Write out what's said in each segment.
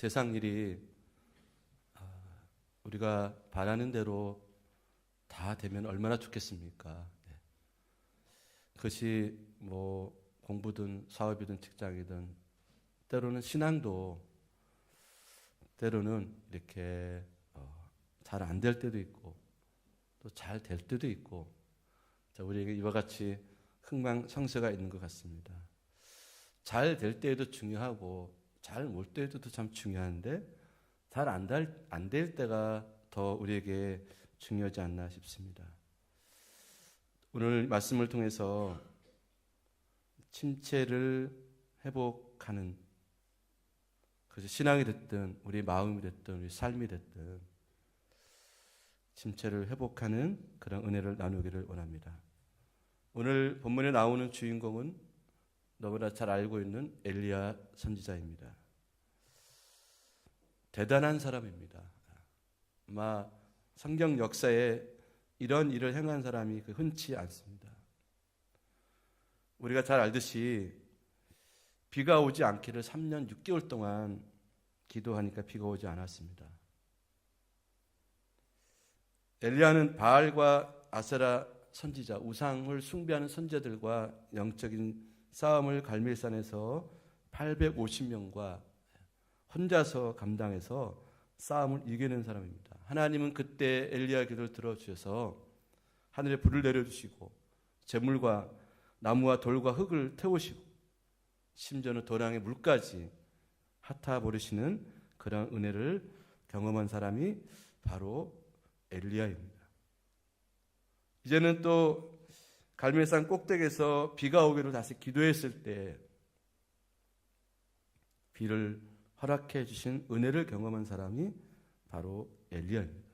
세상 일이 우리가 바라는 대로 다 되면 얼마나 좋겠습니까? 네. 그것이 뭐 공부든 사업이든 직장이든 때로는 신앙도 때로는 이렇게 잘 안 될 때도 있고 또 잘 될 때도 있고 우리에게 이와 같이 흥망성쇠가 있는 것 같습니다. 잘 될 때에도 중요하고 잘 못 때에도 참 중요한데 잘 안 될 때가 더 우리에게 중요하지 않나 싶습니다. 오늘 말씀을 통해서 침체를 회복하는 그것이 신앙이 됐든 우리 마음이 됐든 우리 삶이 됐든 침체를 회복하는 그런 은혜를 나누기를 원합니다. 오늘 본문에 나오는 주인공은 너무나 잘 알고 있는 엘리야 선지자입니다. 대단한 사람입니다. 아마 성경 역사에 이런 일을 행한 사람이 흔치 않습니다. 우리가 잘 알듯이 비가 오지 않기를 3년 6개월 동안 기도하니까 비가 오지 않았습니다. 엘리야는 바알과 아세라 선지자, 우상을 숭배하는 선지자들과 영적인 싸움을 갈멜산에서 850명과 혼자서 감당해서 싸움을 이겨낸 사람입니다. 하나님은 그때 엘리야 기도를 들어주셔서 하늘에 불을 내려주시고 재물과 나무와 돌과 흙을 태우시고 심지어는 도량의 물까지 핫아버리시는 그런 은혜를 경험한 사람이 바로 엘리야입니다. 이제는 또 갈멜산 꼭대기에서 비가 오기를 다시 기도했을 때 비를 허락해 주신 은혜를 경험한 사람이 바로 엘리야입니다.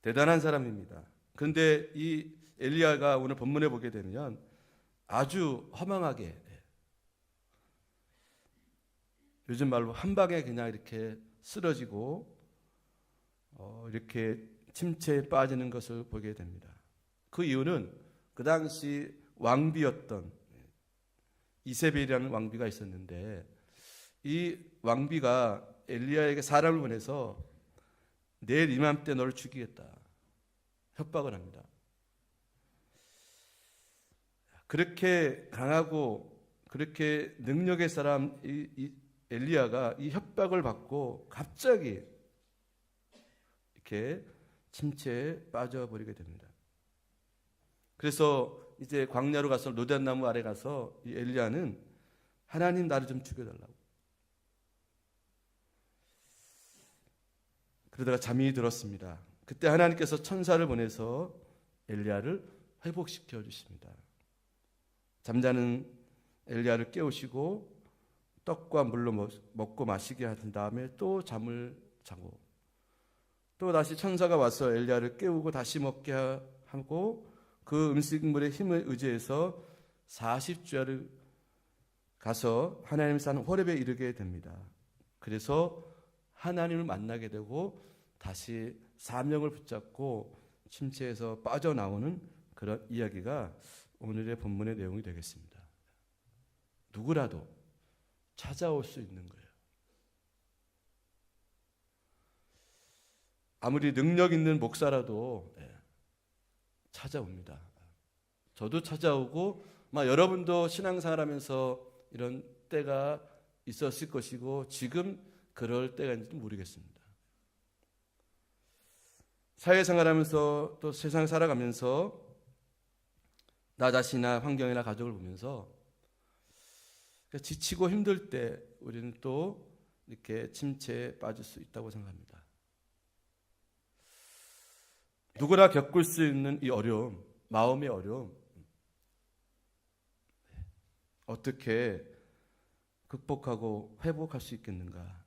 대단한 사람입니다. 그런데 이 엘리야가 오늘 본문에 보게 되면 아주 허망하게 요즘 말로 한 방에 그냥 이렇게 쓰러지고 이렇게 침체에 빠지는 것을 보게 됩니다. 그 이유는 그 당시 왕비였던 이세벨이라는 왕비가 있었는데 이 왕비가 엘리야에게 사람을 보내서 내일 이맘때 너를 죽이겠다 협박을 합니다. 그렇게 강하고 그렇게 능력의 사람 이 엘리야가 이 협박을 받고 갑자기 이렇게 침체에 빠져버리게 됩니다. 그래서 이제 광야로 가서 로단나무 아래 가서 이 엘리야는 하나님 나를 좀 죽여달라고. 그러다가 잠이 들었습니다. 그때 하나님께서 천사를 보내서 엘리야를 회복시켜 주십니다. 잠자는 엘리야를 깨우시고 떡과 물로 먹고 마시게 하신 다음에 또 잠을 자고 또 다시 천사가 와서 엘리야를 깨우고 다시 먹게 하고 그 음식물의 힘을 의지해서 40주야를 가서 하나님 산 호렙에 이르게 됩니다. 그래서 하나님을 만나게 되고 다시 사명을 붙잡고 침체에서 빠져나오는 그런 이야기가 오늘의 본문의 내용이 되겠습니다. 누구라도 찾아올 수 있는 거예요. 아무리 능력 있는 목사라도 찾아옵니다. 저도 찾아오고 여러분도 신앙생활하면서 이런 때가 있었을 것이고 지금 그럴 때가 있는지도 모르겠습니다. 사회생활하면서 또 세상 살아가면서 나 자신이나 환경이나 가족을 보면서 지치고 힘들 때 우리는 또 이렇게 침체에 빠질 수 있다고 생각합니다. 누구나 겪을 수 있는 이 어려움, 마음의 어려움, 어떻게 극복하고 회복할 수 있겠는가?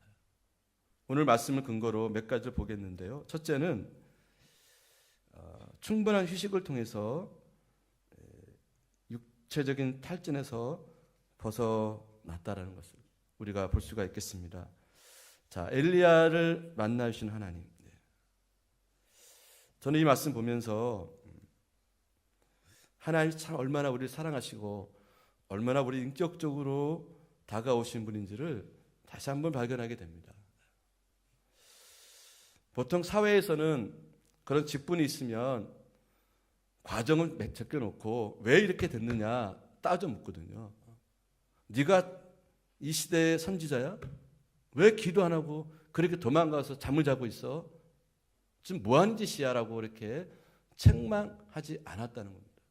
오늘 말씀을 근거로 몇 가지를 보겠는데요. 첫째는 충분한 휴식을 통해서 육체적인 탈진에서 벗어났다라는 것을 우리가 볼 수가 있겠습니다. 자, 엘리야를 만나 주신 하나님. 저는 이 말씀 보면서 하나님이 참 얼마나 우리를 사랑하시고 얼마나 우리 인격적으로 다가오신 분인지를 다시 한번 발견하게 됩니다. 보통 사회에서는 그런 직분이 있으면 과정을 적혀놓고 왜 이렇게 됐느냐 따져 묻거든요. 네가 이 시대의 선지자야? 왜 기도 안 하고 그렇게 도망가서 잠을 자고 있어? 지금 뭐 하는 짓이야? 라고 이렇게 책망하지 않았다는 겁니다.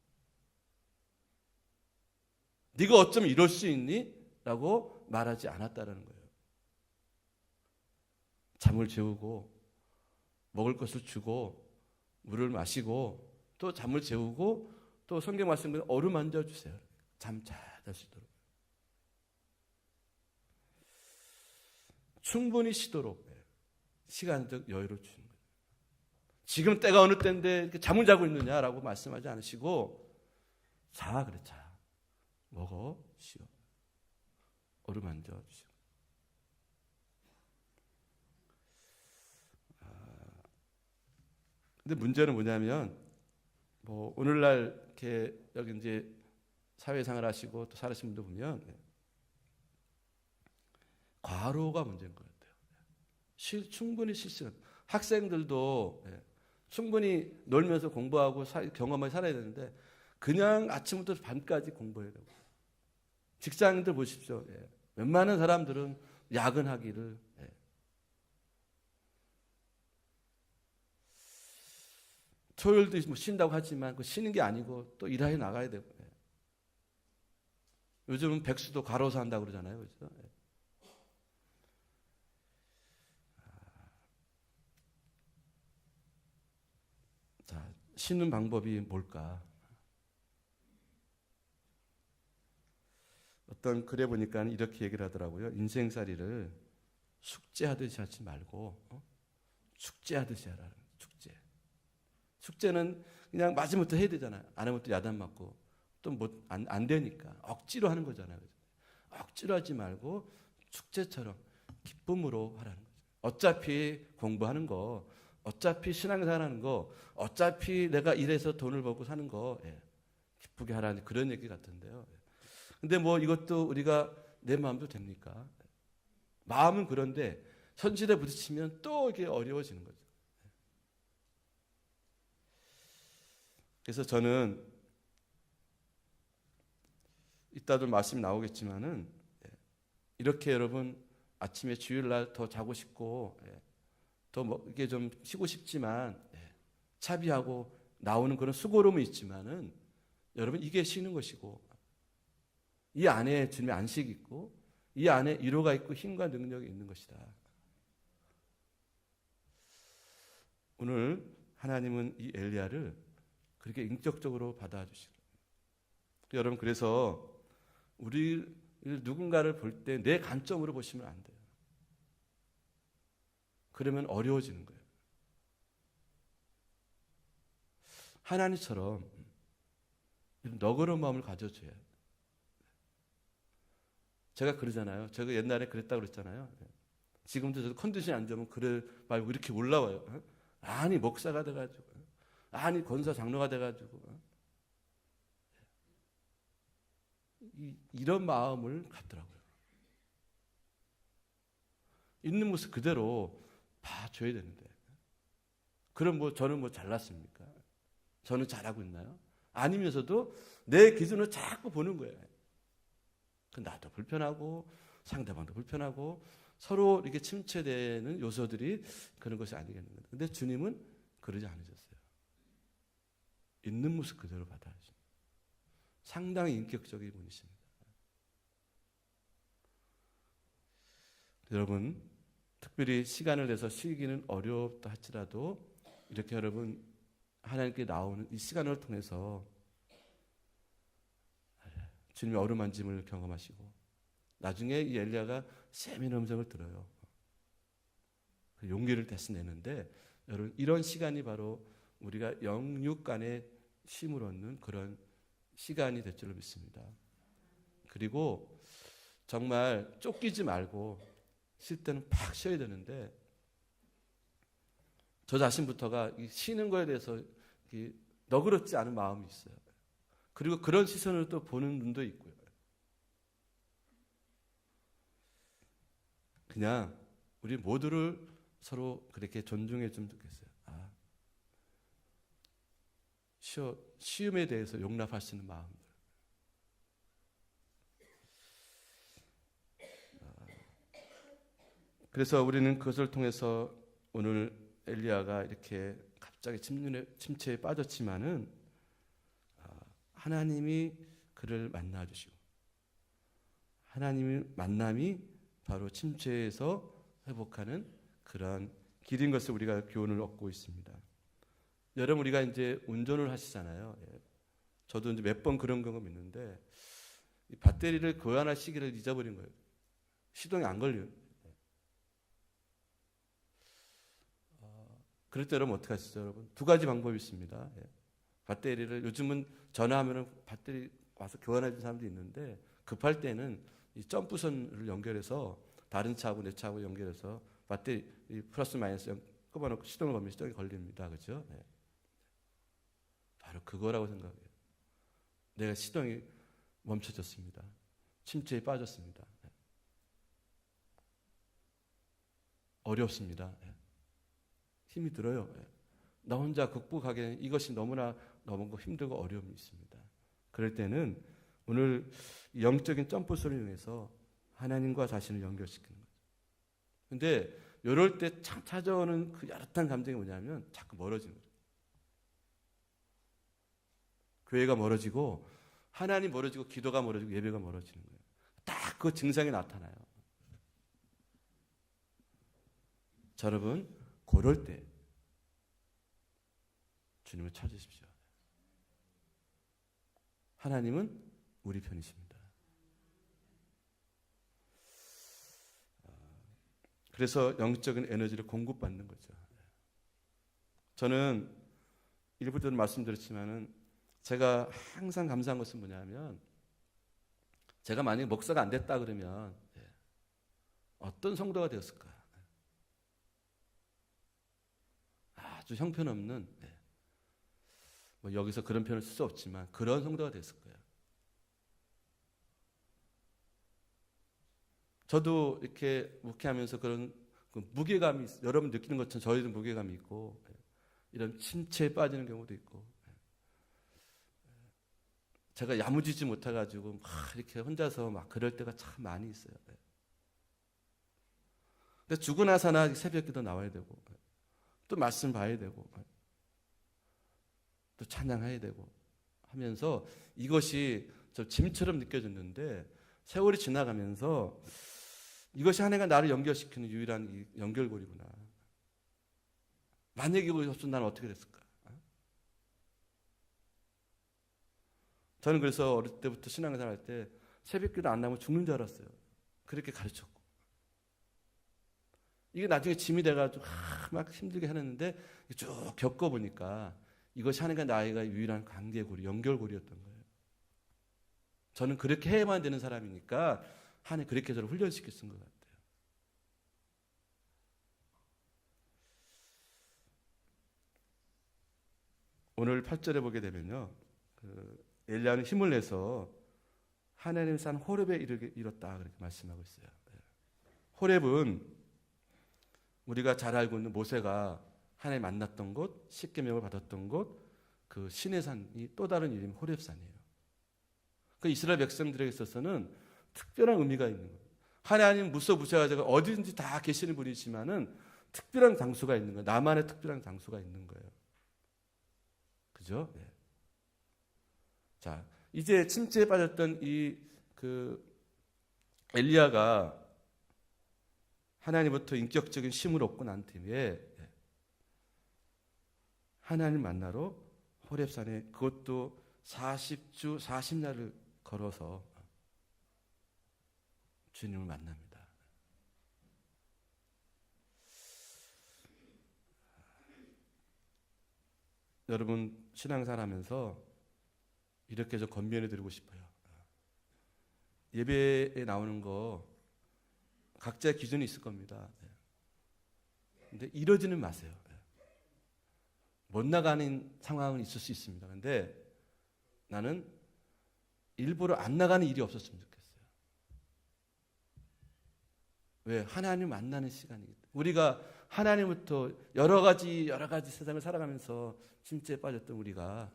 네가 어쩜 이럴 수 있니? 라고 말하지 않았다는 거예요. 잠을 재우고 먹을 것을 주고 물을 마시고 또 잠을 재우고 또 성경 말씀대로 어루만져 주세요. 잠 잘 잘 수 있도록. 충분히 쉬도록 시간적 여유를 주는 거예요. 지금 때가 어느 때인데 이렇게 잠을 자고 있느냐라고 말씀하지 않으시고 자 그래 자 먹어 쉬어 어루만져 주시고. 근데 문제는 뭐냐면 뭐 오늘날 이렇게 여기 이제 사회생활 하시고 또 살으신 분들 보면 과로가 문제인 것 같아요. 충분히 쉴 시간. 학생들도 충분히 놀면서 공부하고 경험을 살아야 되는데 그냥 아침부터 밤까지 공부해야 되고. 직장인들 보십시오. 웬만한 사람들은 야근하기를 토요일도 뭐 쉰다고 하지만 그 쉬는 게 아니고 또 일하러 나가야 되고. 요즘은 백수도 과로사 한다고 그러잖아요. 그렇죠? 자, 쉬는 방법이 뭘까? 어떤 글에 보니까 이렇게 얘기를 하더라고요. 인생살이를 숙제하듯이 하지 말고 축제하듯이 하라는 거예요. 축제. 숙제는 그냥 마지막부터 해야 되잖아요. 안 하면 또 야단 맞고 또 뭐 안 되니까 억지로 하는 거잖아요. 억지로 하지 말고 축제처럼 기쁨으로 하라는 거죠. 어차피 공부하는 거, 어차피 신앙생활하는 거, 어차피 내가 일해서 돈을 벌고 사는 거 기쁘게 하라는 그런 얘기 같은데요. 근데 뭐 이것도 우리가 내 마음도 됩니까? 마음은 그런데 현실에 부딪히면 또 이게 어려워지는 거죠. 그래서 저는 이따도 말씀이 나오겠지만은 이렇게 여러분 아침에 주일날 더 자고 싶고 더 뭐 이게 좀 쉬고 싶지만 차비하고 나오는 그런 수고로움이 있지만은 여러분 이게 쉬는 것이고 이 안에 주님의 안식이 있고 이 안에 위로가 있고 힘과 능력이 있는 것이다. 오늘 하나님은 이 엘리야를 그렇게 인격적으로 받아주시고 여러분 그래서 우리 누군가를 볼 때 내 관점으로 보시면 안 돼요. 그러면 어려워지는 거예요. 하나님처럼 너그러운 마음을 가져줘야 돼요. 제가 그러잖아요. 제가 옛날에 그랬다고 그랬잖아요. 지금도 저도 컨디션이 안 좋으면 그래 말고 이렇게 올라와요. 아니 목사가 돼가지고 아니 권사 장로가 돼가지고 이런 마음을 갖더라고요. 있는 모습 그대로 봐줘야 되는데 그럼 뭐 저는 뭐 잘났습니까? 저는 잘하고 있나요? 아니면서도 내 기준으로 자꾸 보는 거예요. 나도 불편하고 상대방도 불편하고 서로 이렇게 침체되는 요소들이 그런 것이 아니겠는가. 근데 주님은 그러지 않으셨어요. 있는 모습 그대로 받아주십니다. 상당히 인격적인 분이십니다. 여러분 특별히 시간을 내서 쉬기는 어렵다 할지라도 이렇게 여러분 하나님께 나오는 이 시간을 통해서 주님의 어루만짐을 경험하시고 나중에 이 엘리야가 세미한 음성을 들어요. 그 용기를 다시 내는데 여러분 이런 시간이 바로 우리가 영육 간의 쉼을 얻는 그런 시간이 될 줄로 믿습니다. 그리고 정말 쫓기지 말고 쉴 때는 팍 쉬어야 되는데 저 자신부터가 쉬는 거에 대해서 너그럽지 않은 마음이 있어요. 그리고 그런 시선을 또 보는 눈도 있고요. 그냥 우리 모두를 서로 그렇게 존중해 주면 좋겠어요. 시험에 대해서 용납할 수 있는 마음들. 그래서 우리는 그것을 통해서 오늘 엘리야가 이렇게 갑자기 침체에 빠졌지만은 하나님이 그를 만나 주시고 하나님의 만남이 바로 침체에서 회복하는 그러한 길인 것을 우리가 교훈을 얻고 있습니다. 여러분, 우리가 이제 운전을 하시잖아요. 저도 이제 몇 번 그런 경험이 있는데 이 배터리를 교환할 시기를 잊어버린 거예요. 시동이 안 걸려요. 그럴 때 여러분 어떻게 하시죠? 여러분, 두 가지 방법이 있습니다. 배터리를 요즘은 전화하면은 배터리 와서 교환해 주는 사람도 있는데 급할 때는 이 점프선을 연결해서 다른 차하고 내 차하고 연결해서 배터리 플러스 마이너스 끄어놓고 시동을 걸면 시동이 걸립니다. 그렇죠? 바로 그거라고 생각해요. 내가 시동이 멈춰졌습니다. 침체에 빠졌습니다. 어렵습니다. 힘이 들어요. 나 혼자 극복하기에는 이것이 너무나 너무 힘들고 어려움이 있습니다. 그럴 때는 오늘 영적인 점프소를 이용해서 하나님과 자신을 연결시키는 거죠. 근데 이럴 때 찾아오는 그 야릇한 감정이 뭐냐면 자꾸 멀어지는 거죠. 교회가 멀어지고 하나님 멀어지고 기도가 멀어지고 예배가 멀어지는 거예요. 딱 그 증상이 나타나요. 자, 여러분, 그럴 때 주님을 찾으십시오. 하나님은 우리 편이십니다. 그래서 영적인 에너지를 공급받는 거죠. 저는 일부 때도 말씀드렸지만은 제가 항상 감사한 것은 뭐냐면 제가 만약에 목사가 안 됐다 그러면 어떤 성도가 되었을까? 아주 형편없는, 뭐 여기서 그런 표현을 쓸 수 없지만 그런 성도가 됐을 거예요. 저도 이렇게 목회하면서 그런 무게감이, 여러분 느끼는 것처럼 저희도 무게감이 있고 이런 침체에 빠지는 경우도 있고, 제가 야무지지 못해가지고 막 이렇게 혼자서 막 그럴 때가 참 많이 있어요. 근데 주고 나서나 새벽기도 나와야 되고 또 말씀 봐야 되고 또 찬양해야 되고 하면서 이것이 좀 짐처럼 느껴졌는데 세월이 지나가면서 이것이 하나가 나를 연결시키는 유일한 이 연결고리구나. 만약에 이것이 없으면 나는 어떻게 됐을까? 저는 그래서 어릴 때부터 신앙생활 할 때 새벽기도 안 나면 죽는 줄 알았어요. 그렇게 가르쳤고. 이게 나중에 짐이 돼가지고 막 힘들게 해냈는데 쭉 겪어보니까 이것이 하나님과 나이가 유일한 관계고리, 연결고리였던 거예요. 저는 그렇게 해야만 되는 사람이니까 하나님 그렇게 저를 훈련시켜 쓴 것 같아요. 오늘 8절에 보게 되면요, 엘리야는 힘을 내서 하나님의 산 호렙에 이뤘다 그렇게 말씀하고 있어요. 호렙은 우리가 잘 알고 있는 모세가 하나님 만났던 곳, 십계명을 받았던 곳, 그 신의 산이 또 다른 이름이 호렙산이에요. 그 이스라엘 백성들에게 있어서는 특별한 의미가 있는 거예요. 하나님 무소부재하자가 어디든지 다 계시는 분이지만은 특별한 장소가 있는 거예요. 나만의 특별한 장소가 있는 거예요. 그죠? 네. 자, 이제 침체에 빠졌던 엘리야가 하나님부터 인격적인 힘을 얻고 난 뒤에 하나님 만나러 호렙산에, 그것도 40주 40날을 걸어서 주님을 만납니다. 여러분, 신앙생활 하면서 이렇게 좀 권면해 드리고 싶어요. 예배에 나오는 거 각자의 기준이 있을 겁니다. 근데 이러지는 마세요. 못 나가는 상황은 있을 수 있습니다. 근데 나는 일부러 안 나가는 일이 없었으면 좋겠어요. 왜? 하나님 만나는 시간이기 때문에. 우리가 하나님부터 여러 가지 세상을 살아가면서 침체에 빠졌던 우리가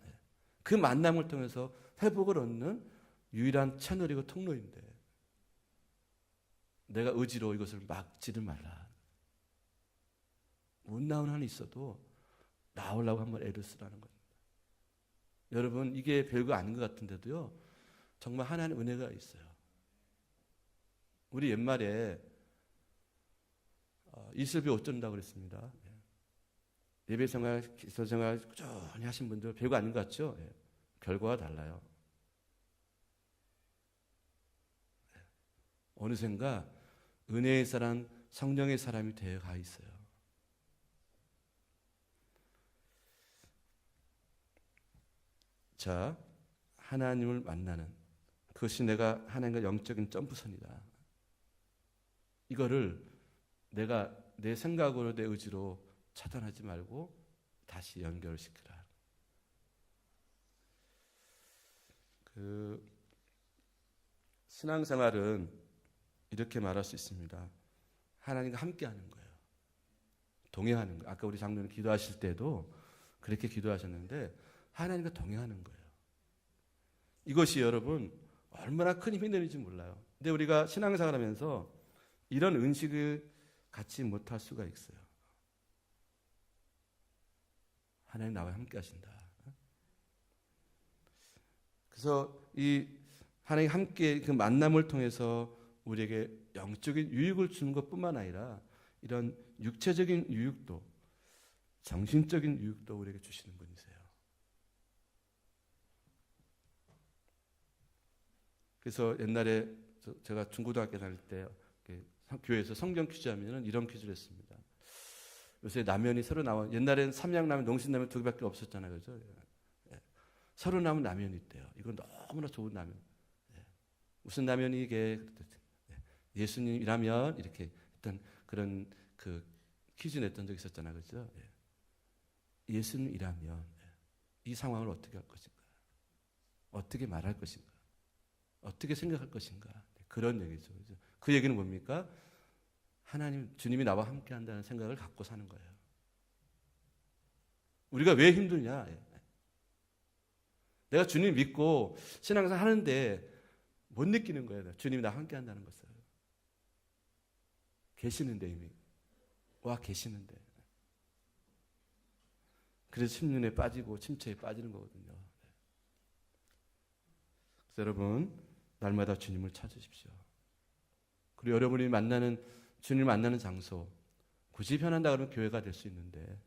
그 만남을 통해서 회복을 얻는 유일한 채널이고 통로인데 내가 의지로 이것을 막지를 말라. 못 나오는 한이 있어도 나오려고 한번 애를 쓰라는 겁니다. 여러분 이게 별거 아닌 것 같은데도요. 정말 하나님의 은혜가 있어요. 우리 옛말에 이슬비 옷 쫓는다고 그랬습니다. 예배 생활, 기도 생활 꾸준히 하신 분들 별거 아닌 것 같죠? 결과가 달라요. 어느샌가 은혜의 사람, 성령의 사람이 되어가 있어요. 자, 하나님을 만나는 그것이 내가 하나님과 영적인 점프선이다. 이거를 내가 내 생각으로 내 의지로 차단하지 말고 다시 연결시키라. 그 신앙생활은 이렇게 말할 수 있습니다. 하나님과 함께하는 거예요. 동행하는 거예요. 아까 우리 장로님 기도하실 때도 그렇게 기도하셨는데 하나님과 동행하는 거예요. 이것이 여러분 얼마나 큰 힘이 되는지 몰라요. 근데 우리가 신앙생활 하면서 이런 은식을 갖지 못할 수가 있어요. 하나님 나와 함께 하신다. 그래서 이 하나님 함께 그 만남을 통해서 우리에게 영적인 유익을 주는 것뿐만 아니라 이런 육체적인 유익도 정신적인 유익도 우리에게 주시는 분이세요. 그래서 옛날에 제가 중고등학교 다닐 때 교회에서 성경 퀴즈 하면은 이런 퀴즈를 했습니다. 요새 라면이 새로 나와. 옛날에는 삼양라면, 농심라면 두 개밖에 없었잖아요. 그죠? 새로 나온 라면이 있대요. 이건 너무나 좋은 라면. 무슨 라면이 이게? 예수님이라면 이렇게 했던 그런 그 퀴즈 냈던 적이 있었잖아요. 그죠? 예수님이라면 이 상황을 어떻게 할 것인가? 어떻게 말할 것인가? 어떻게 생각할 것인가? 그런 얘기죠. 그죠? 그 얘기는 뭡니까? 하나님, 주님이 나와 함께 한다는 생각을 갖고 사는 거예요. 우리가 왜 힘드냐? 내가 주님 믿고 신앙생활 하는데 못 느끼는 거예요. 주님이 나와 함께 한다는 것을. 계시는데 이미. 와 계시는데. 그래서 침륜에 빠지고 침체에 빠지는 거거든요. 그래서 여러분 날마다 주님을 찾으십시오. 그리고 여러분이 주님을 만나는 장소 굳이 편한다 그러면 교회가 될 수 있는데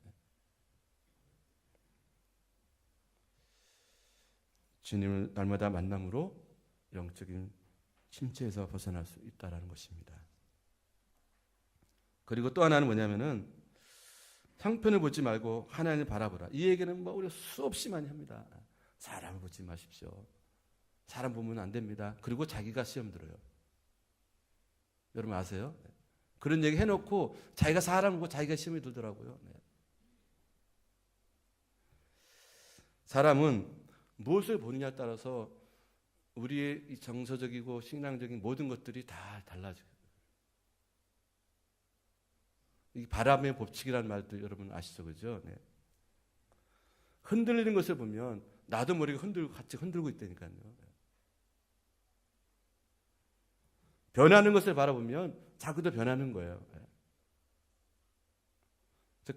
주님을 날마다 만남으로 영적인 침체에서 벗어날 수 있다는 것입니다. 그리고 또 하나는 뭐냐면은 형편을 보지 말고 하나님을 바라보라. 이 얘기는 우리 수없이 많이 합니다. 사람을 보지 마십시오. 사람 보면 안 됩니다. 그리고 자기가 시험 들어요. 여러분 아세요? 그런 얘기 해놓고 자기가 사람 보고 자기가 시험이 들더라고요. 사람은 무엇을 보느냐에 따라서 우리의 이 정서적이고 신앙적인 모든 것들이 다 달라져요. 이 바람의 법칙이라는 말도 여러분 아시죠? 그죠? 네. 흔들리는 것을 보면 나도 모르게 같이 흔들고 있다니까요. 변하는 것을 바라보면 자기도 변하는 거예요.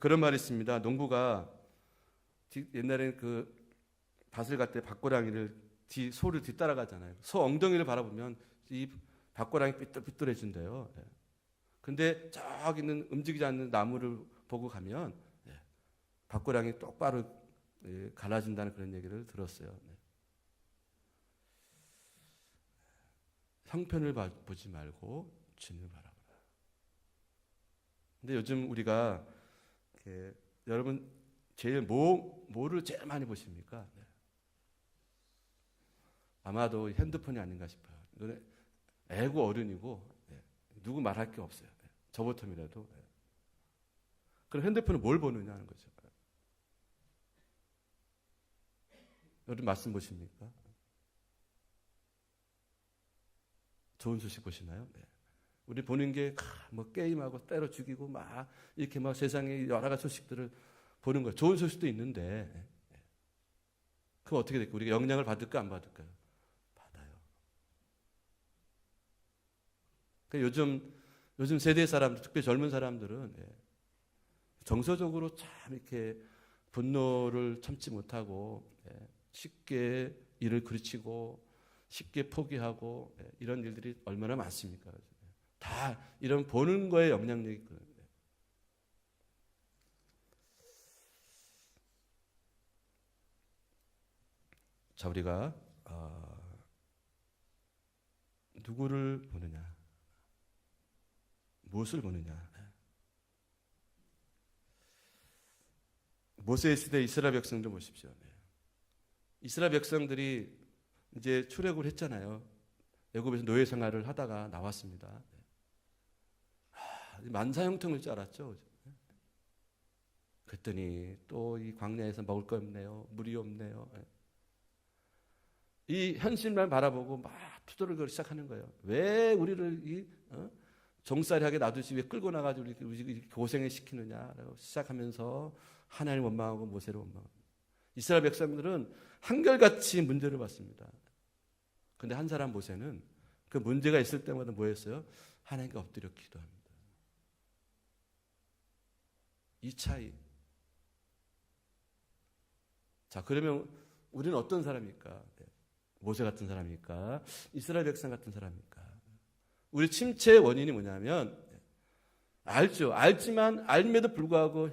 그런 말이 있습니다. 농부가 옛날에는 그 밭을 갈 때 밭고랑이를 소를 뒤따라가잖아요. 소 엉덩이를 바라보면 이 밭고랑이 삐뚤삐뚤해진대요. 근데 저기 있는 움직이지 않는 나무를 보고 가면 밭고랑이 똑바로 갈라진다는 그런 얘기를 들었어요. 형편을 보지 말고 주님을 바라보라. 근데 요즘 우리가 여러분 제일 뭐를 제일 많이 보십니까? 아마도 핸드폰이 아닌가 싶어요. 이거는 애고 어른이고 누구 말할 게 없어요. 저부터이라도. 그럼 핸드폰은 뭘 보느냐 하는 거죠. 여러분 말씀 보십니까? 좋은 소식 보시나요? 네. 우리 보는 게 뭐 게임하고 때려 죽이고 막 이렇게 막 세상의 여러 가지 소식들을 보는 거예요. 좋은 소식도 있는데 그럼 어떻게 될까요? 우리가 영향을 받을까 안 받을까요? 받아요. 그러니까 요즘 세대 사람들, 특별히 젊은 사람들은 정서적으로 참 이렇게 분노를 참지 못하고 쉽게 일을 그르치고 쉽게 포기하고 이런 일들이 얼마나 많습니까? 다 이런 보는 거에 영향력이 있거든요. 자, 우리가 누구를 보느냐, 무엇을 보느냐. 모세의 시대 이스라엘 백성들 보십시오. 이스라엘 백성들이 이제 출애굽을 했잖아요. 애굽에서 노예 생활을 하다가 나왔습니다. 만사형통일 줄 알았죠. 그랬더니 또 이 광야에서 먹을 거 없네요. 물이 없네요. 이 현실만 바라보고 막 투덜을 걸기 시작하는 거예요. 왜 우리를 종살이하게 놔두지 왜 끌고 나가지고 우리 고생을 시키느냐라고 시작하면서 하나님 원망하고 모세를 원망합니다. 이스라엘 백성들은 한결같이 문제를 봤습니다. 그런데 한 사람 모세는 그 문제가 있을 때마다 뭐 했어요? 하나님께 엎드려 기도합니다. 이 차이. 자, 그러면 우리는 어떤 사람입니까? 모세 같은 사람입니까? 이스라엘 백성 같은 사람입니까? 우리 침체의 원인이 뭐냐면 알죠. 알지만 알면에도 불구하고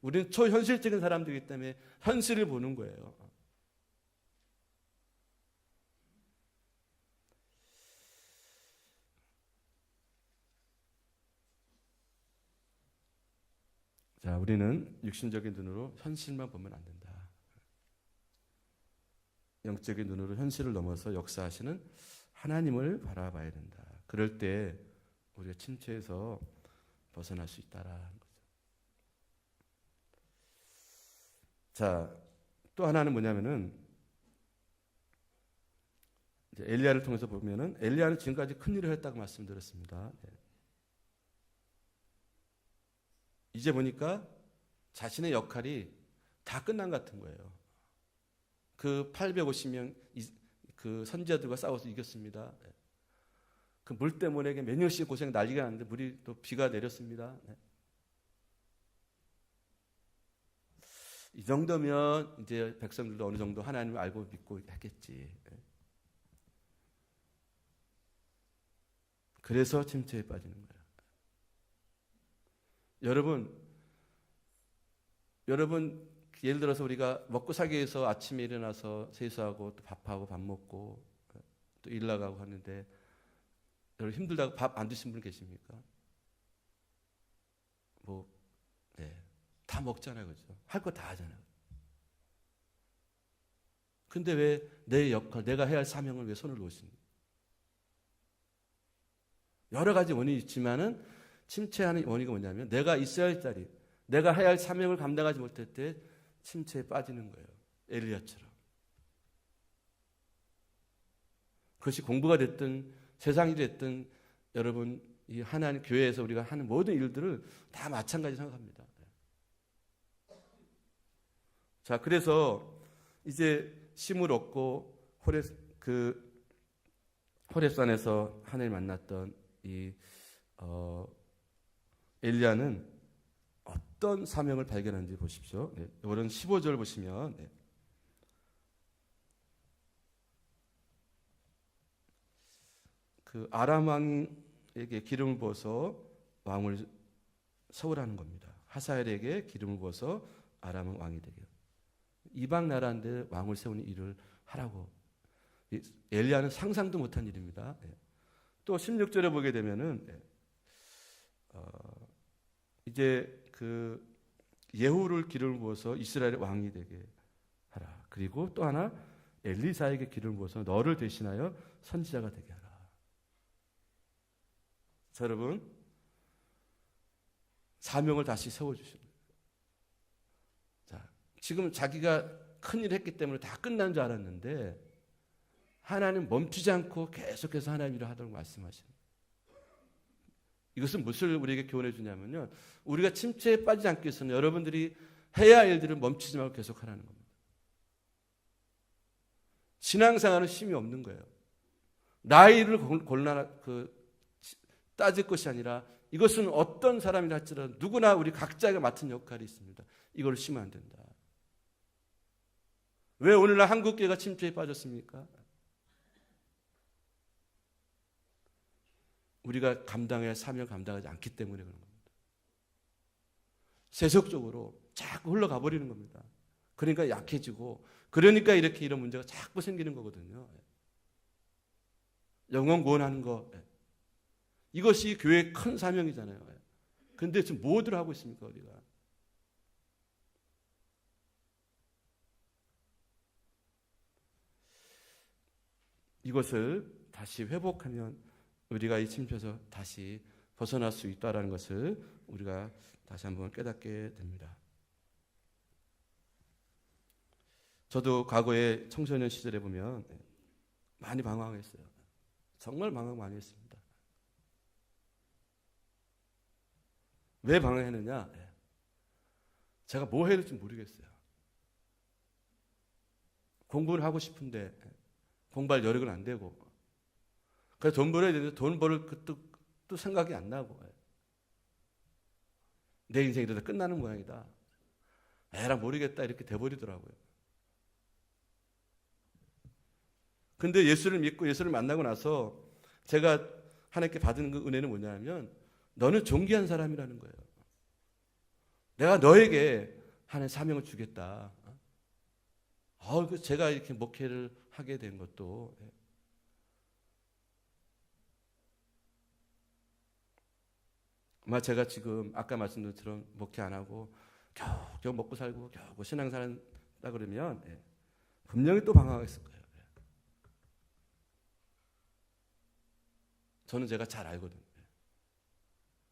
우리는 초현실적인 사람들이기 때문에 현실을 보는 거예요. 자, 우리는 육신적인 눈으로 현실만 보면 안 된다. 영적인 눈으로 현실을 넘어서 역사하시는 하나님을 바라봐야 된다. 그럴 때 우리가 침체에서 벗어날 수 있다라는 거죠. 자, 또 하나는 뭐냐면은 이제 엘리야를 통해서 보면은 엘리야는 지금까지 큰 일을 했다고 말씀드렸습니다. 이제 보니까 자신의 역할이 다 끝난 것 같은 거예요. 그 850명 그 선지자들과 싸워서 이겼습니다. 그 물 때문에 몇 년씩 고생 난리가 났는데 물이 또 비가 내렸습니다. 이 정도면 이제 백성들도 어느 정도 하나님을 알고 믿고 했겠지. 그래서 침체에 빠지는 거예요. 여러분 예를 들어서 우리가 먹고 살기 위해서 아침에 일어나서 세수하고 또 밥하고 밥 먹고 또 일 나가고 하는데 여러분 힘들다고 밥 안 드신 분 계십니까? 다 먹잖아요, 그렇죠? 할 거 다 하잖아요. 근데 왜 내 역할, 내가 해야 할 사명을 왜 손을 놓으십니까? 여러 가지 원인이 있지만은 침체하는 원인이 뭐냐면 내가 있어야 할 자리, 내가 해야 할 사명을 감당하지 못할 때 침체에 빠지는 거예요. 엘리야처럼. 그것이 공부가 됐든 세상이 됐든 여러분 이 하나님 교회에서 우리가 하는 모든 일들을 다 마찬가지 생각합니다. 자, 그래서 이제 심을 얻고 호렙산에서 하나님을 만났던 이 엘리야는 어떤 사명을 발견한지 보십시오. 이거는 15절 보시면 그 아람 왕에게 기름을 부어서 왕을 세우라는 겁니다. 하사엘에게 기름을 부어서 아람 왕이 되게. 이방 나라인데 왕을 세우는 일을 하라고. 엘리야는 상상도 못한 일입니다. 또 16절에 보게 되면은 이제 그 예후를 기름을 부어서 이스라엘의 왕이 되게 하라. 그리고 또 하나 엘리사에게 기름을 부어서 너를 대신하여 선지자가 되게 하라. 자, 여러분 사명을 다시 세워주시는 거예요. 자, 지금 자기가 큰일 했기 때문에 다 끝난 줄 알았는데 하나님 멈추지 않고 계속해서 하나님 일을 하도록 말씀하시는 거예요. 이것은 무엇을 우리에게 교훈해 주냐면요, 우리가 침체에 빠지지 않기 위해서는 여러분들이 해야 할 일들을 멈추지 말고 계속하라는 겁니다. 신앙생활은 쉼이 없는 거예요. 나이를 따질 것이 아니라 이것은 어떤 사람이라 할지라도 누구나 우리 각자가 맡은 역할이 있습니다. 이걸 쉬면 안 된다. 왜 오늘날 한국교회가 침체에 빠졌습니까? 우리가 감당해야 할 사명을 감당하지 않기 때문에 그런 겁니다. 세속적으로 자꾸 흘러가 버리는 겁니다. 그러니까 약해지고, 그러니까 이런 문제가 자꾸 생기는 거거든요. 영혼 구원하는 거, 이것이 교회의 큰 사명이잖아요. 그런데 지금 뭐들 하고 있습니까, 우리가? 이것을 다시 회복하면 우리가 이 침체에서 다시 벗어날 수 있다는 것을 우리가 다시 한번 깨닫게 됩니다. 저도 과거에 청소년 시절에 보면 많이 방황했어요. 정말 방황 많이 했습니다. 왜 방황했느냐? 제가 뭐 해야 될지 모르겠어요. 공부를 하고 싶은데 공부할 여력은 안 되고, 그래서 돈 벌어야 되는데 돈 벌을 또 생각이 안 나고, 내 인생이 이러다 끝나는 모양이다, 에라 모르겠다, 이렇게 돼버리더라고요. 근데 예수를 믿고 예수를 만나고 나서 제가 하나님께 받은 그 은혜는 뭐냐면, 너는 존귀한 사람이라는 거예요. 내가 너에게 하나님의 사명을 주겠다. 제가 이렇게 목회를 하게 된 것도, 아마 제가 지금 아까 말씀드린 것처럼 목회 안 하고 겨우 먹고 살고 겨우 신앙생활 한다 그러면 분명히 또 방황했을 거예요. 저는 제가 잘 알거든요.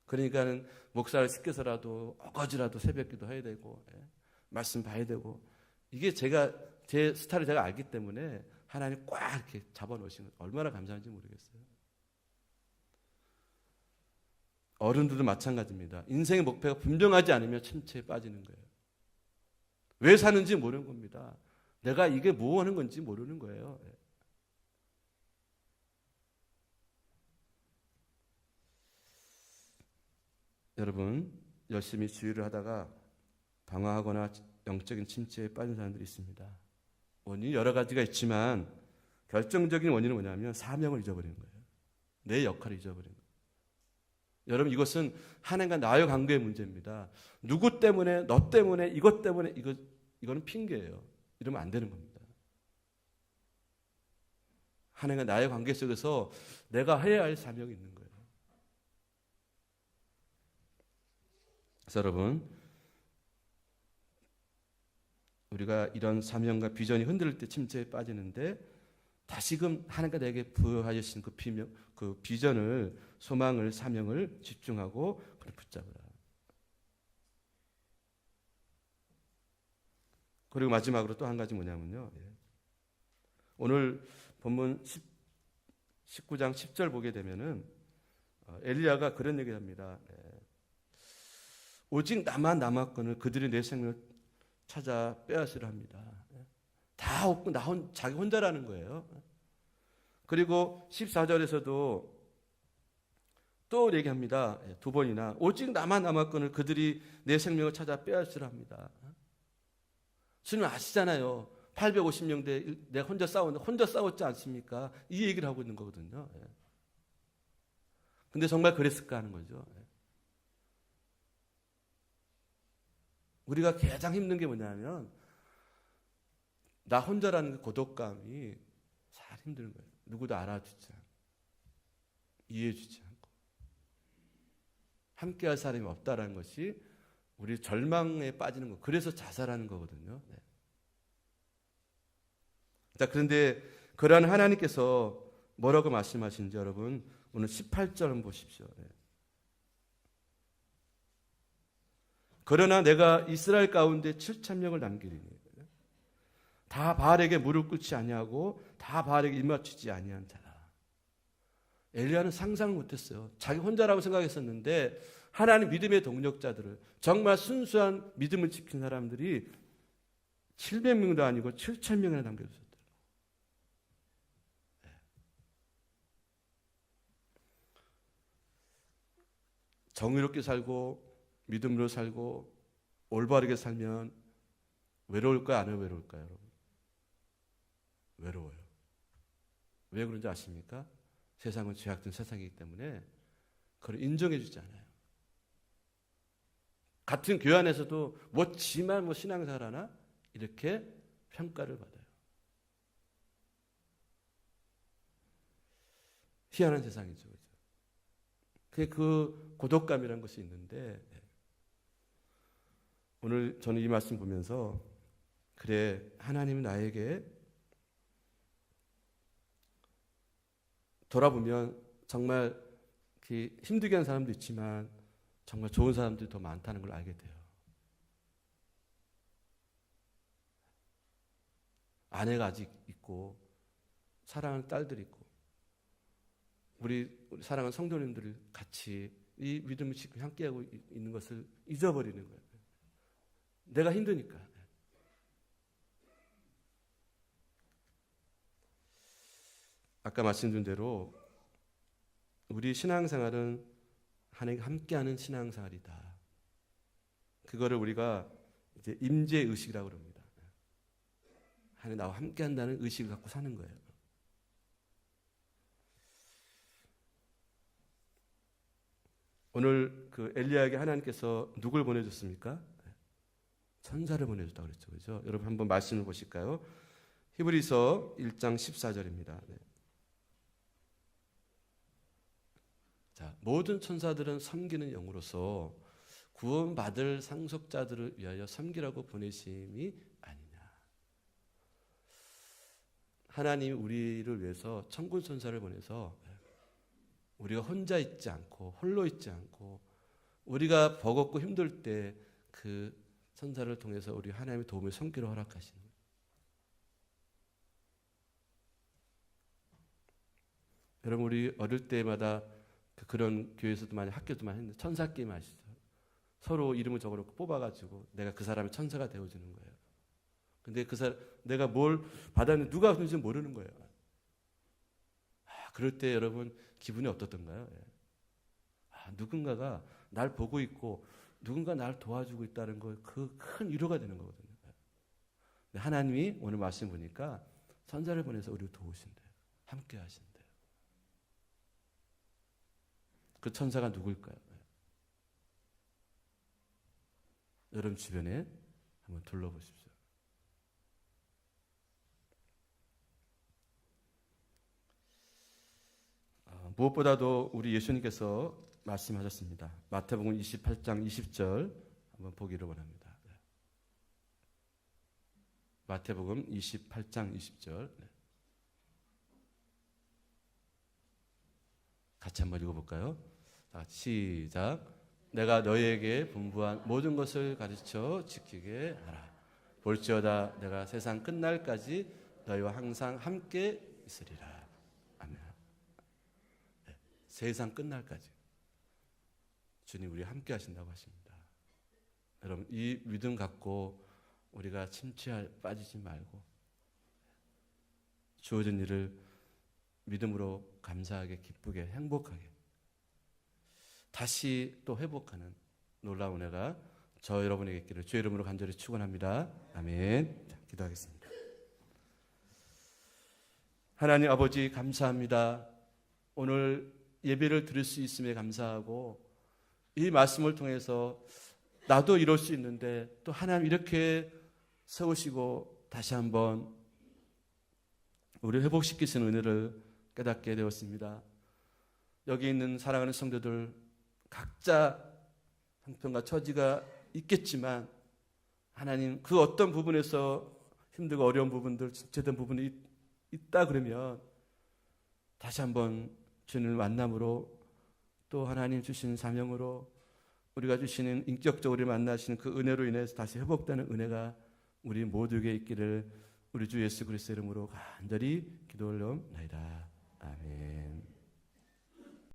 그러니까는 목사를 시켜서라도 어거지라도 새벽기도 해야 되고, 말씀 봐야 되고, 이게 제 스타일을 제가 알기 때문에 하나님 꽉 이렇게 잡아놓으신 거 얼마나 감사한지 모르겠어요. 어른들도 마찬가지입니다. 인생의 목표가 분명하지 않으면 침체에 빠지는 거예요. 왜 사는지 모르는 겁니다. 내가 이게 뭐 하는 건지 모르는 거예요. 여러분, 열심히 주의를 하다가 방황하거나 영적인 침체에 빠진 사람들이 있습니다. 원인이 여러 가지가 있지만 결정적인 원인은 뭐냐면 사명을 잊어버리는 거예요. 내 역할을 잊어버리는 거예요. 여러분, 이것은 하나님과 나의 관계의 문제입니다. 누구 때문에, 너 때문에, 이것 때문에, 이거는 핑계예요. 이러면 안 되는 겁니다. 하나님과 나의 관계 속에서 내가 해야 할 사명이 있는 거예요. 그래서 여러분, 우리가 이런 사명과 비전이 흔들릴 때 침체에 빠지는데, 다시금 하나님과 내게 부여하신 그 비전을, 소망을, 사명을 집중하고 그걸 붙잡으라. 그리고 마지막으로 또 한 가지 뭐냐면요, 오늘 본문 19장 10절 보게 되면은 엘리야가 그런 얘기를 합니다. 오직 나만 남았거늘 그들이 내 생명을 찾아 빼앗으려 합니다. 다 없고 자기 혼자라는 거예요. 그리고 14절에서도 또 얘기합니다. 두 번이나 오직 나만 남았거늘 그들이 내 생명을 찾아 빼앗으려 합니다. 주님 아시잖아요. 850명대 내가 혼자 싸웠지 않습니까? 이 얘기를 하고 있는 거거든요. 근데 정말 그랬을까 하는 거죠. 우리가 가장 힘든 게 뭐냐면 나 혼자라는 그 고독감이 잘 힘든 거예요. 누구도 알아주지 않고 이해해주지 않고 함께할 사람이 없다라는 것이 우리 절망에 빠지는 거. 그래서 자살하는 거거든요. 자, 그런데 그러한 하나님께서 뭐라고 말씀하시는지 여러분 오늘 18절 한번 보십시오. 그러나 내가 이스라엘 가운데 7,000명을 남기리니 다 바알에게 무릎 꿇지 아니하고 다 바알에게 입맞추지 아니한 자라. 엘리야는 상상을 못했어요. 자기 혼자라고 생각했었는데 하나님 믿음의 동력자들을, 정말 순수한 믿음을 지킨 사람들이 700명도 아니고 7,000명이나 남겨졌어요. 정의롭게 살고 믿음으로 살고 올바르게 살면 외로울까요? 안 외로울까요? 여러분? 외로워요. 왜 그런지 아십니까? 세상은 죄악된 세상이기 때문에 그걸 인정해 주지 않아요. 같은 교회 안에서도 뭐 지만 뭐 신앙생활하나? 이렇게 평가를 받아요. 희한한 세상이죠. 그 고독감이라는 것이 있는데, 오늘 저는 이 말씀 보면서 그래, 하나님이 나에게 돌아보면 정말 힘들게 하는 사람도 있지만 정말 좋은 사람들이 더 많다는 걸 알게 돼요. 아내가 아직 있고 사랑하는 딸들이 있고 우리 사랑하는 성도님들을 같이 이 믿음을 지금 함께하고 있는 것을 잊어버리는 거예요. 내가 힘드니까. 아까 말씀드린 대로 우리 신앙생활은 하나님과 함께하는 신앙생활이다. 그거를 우리가 이제 임재의식이라고 그럽니다. 하나님 나와 함께한다는 의식을 갖고 사는 거예요. 오늘 그 엘리야에게 하나님께서 누굴 보내줬습니까? 천사를 보내줬다고 그랬죠. 그죠? 여러분 한번 말씀을 보실까요? 히브리서 1장 14절입니다. 네. 자, 모든 천사들은 섬기는 영으로서 구원받을 상속자들을 위하여 섬기라고 보내심이 아니냐. 하나님이 우리를 위해서 천군 천사를 보내서 우리가 혼자 있지 않고 홀로 있지 않고 우리가 버겁고 힘들 때 그 천사를 통해서 우리 하나님의 도움을 섬기로 허락하시는 거예요. 여러분 우리 어릴 때마다 그런 교회에서도 많이 학교도 많이 했는데 천사 게임 아시죠? 서로 이름을 적어놓고 뽑아가지고 내가 그 사람의 천사가 되어주는 거예요. 근데 그 사람 내가 뭘 받았는지 누가 받는지 모르는 거예요. 그럴 때 여러분 기분이 어떻던가요? 누군가가 날 보고 있고 누군가 날 도와주고 있다는 거 그 큰 위로가 되는 거거든요. 하나님이 오늘 말씀 보니까 천사를 보내서 우리를 도우신대요. 함께 하신대요. 그 천사가 누굴까요? 여러분 주변에 한번 둘러보십시오. 무엇보다도 우리 예수님께서 말씀하셨습니다. 마태복음 28장 20절 한번 보기를 원합니다. 마태복음 28장 20절 같이 한번 읽어볼까요? 시작. 내가 너희에게 분부한 모든 것을 가르쳐 지키게 하라. 볼지어다 내가 세상 끝날까지 너희와 항상 함께 있으리라. 아멘. 네, 세상 끝날까지 주님 우리 함께 하신다고 하십니다. 여러분 이 믿음 갖고 우리가 빠지지 말고 주어진 일을 믿음으로 감사하게 기쁘게 행복하게 다시 또 회복하는 놀라운 은혜가 저 여러분에게 있기를 주의 이름으로 간절히 축원합니다. 아멘. 자, 기도하겠습니다. 하나님 아버지 감사합니다. 오늘 예배를 드릴 수 있음에 감사하고 이 말씀을 통해서 나도 이럴 수 있는데 또 하나님 이렇게 세우시고 다시 한번 우리를 회복시키시는 은혜를 깨닫게 되었습니다. 여기 있는 사랑하는 성도들 각자 형편과 처지가 있겠지만 하나님 그 어떤 부분에서 힘들고 어려운 부분들 지체된 부분이 있다 그러면 다시 한번 주님을 만남으로 또 하나님 주시는 사명으로 우리가 주시는 인격적으로 만나시는 그 은혜로 인해서 다시 회복되는 은혜가 우리 모두에게 있기를 우리 주 예수 그리스도의 이름으로 간절히 기도 올려옵나이다. 아멘.